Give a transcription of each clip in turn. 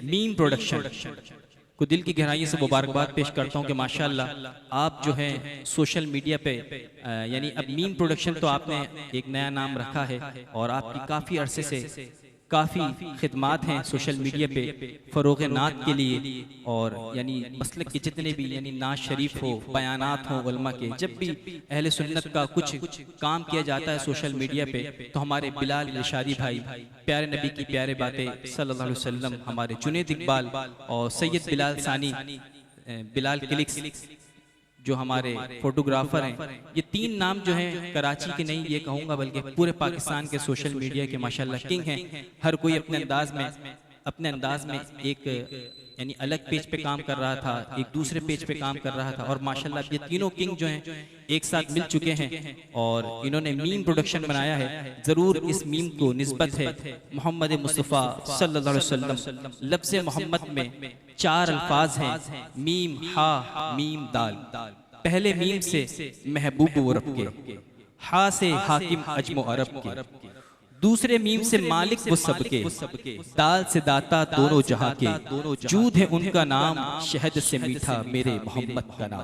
Meme production को दिल की गहराई से मुबारकबाद पेश करता हूँ कि माशाअल्लाह आप जो है सोशल मीडिया पे यानी अब मीम प्रोडक्शन तो आपने एक नया नाम रखा है और आपकी काफ़ी अरसे से काफ़ी खिदमात हैं सोशल मीडिया पे फ़रोग़ नात के लिए। और यानी मसलक के जितने भी यानी नाज शरीफ हो, बयानात हो उलमा के, जब भी अहले सुन्नत का कुछ काम किया जाता है सोशल मीडिया पे तो हमारे बिलाल इरशादी भाई प्यारे नबी की प्यारे बातें सल्लल्लाहु अलैहि वसल्लम, हमारे जुनैद इकबाल और सैयद बिलाल सानी बिलाल क्लिक्स जो हमारे फोटोग्राफर हैं, ये तीन नाम जो हैं कराची के नहीं ये कहूँगा बल्कि पूरे पाकिस्तान के सोशल मीडिया के माशाल्लाह किंग हैं। हर कोई अपने अंदाज में एक यानी अलग पेज पे काम कर रहा था, एक दूसरे पेज पे काम कर रहा था और माशाल्लाह ये तीनों किंग जो हैं एक साथ मिल चुके हैं और इन्होंने मीम प्रोडक्शन बनाया है। ज़रूर इस मीम को निस्बत है मोहम्मद मुस्तफ़ा सल्लल्लाहु अलैहि वसल्लम। लफ्ज़ मोहम्मद में 4 अल्फाज हैं, मीम हा मीम दाल। पहले मीम से महबूब वो रब के, हा से हाकिम अजमो अरब के, दूसरे मीम से मालिक वो सबके, दाल से दाता दोनों जहां के, जूद है उनका नाम शहद से मीठा मेरे मोहम्मद का नाम,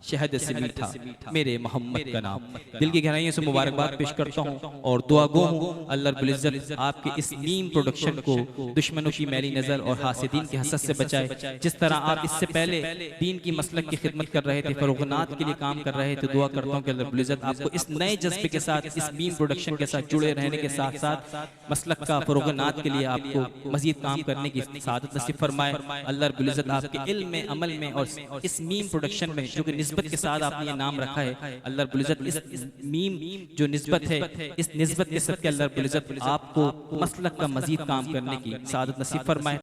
शहद से मीठा मेरे मोहम्मद का नाम। दिल की गहराइयों से मुबारकबाद पेश करता हूँ और दुआ गो हूँ अल्लाह रब्बुल इज्जत आपके इस मीम प्रोडक्शन को दुश्मनों की मैली नज़र और हासिदीन की हसद से बचाए। जिस तरह आप इससे पहले दीन की मसलक की खिदमत कर रहे थे, फ़रोग़नात के लिए काम कर रहे थे, दुआ करता हूँ कि अल्लाह रब्बुल इज्जत आपको इस नए जज्बे के साथ, इस मीम प्रोडक्शन के साथ जुड़े रहने के साथ साथ मसलक का फ़रोग़नात के लिए आपको मज़ीद काम करने की सादत नसीब फरमाए। अल्लाह रब्बुल इज्जत आपके इल्म में, अमल में और इस मीम प्रोडक्शन में जो कि निस्बत के साथ आपने ये नाम रखा है, अल्लाह रब्बुल इज्जत इस मीम जो निस्बत है, इस निस्बत के सदक़े अल्लाह रब्बुल इज्जत आपको मसलक का मज़ीद काम करने की सादत नसीब फरमाए।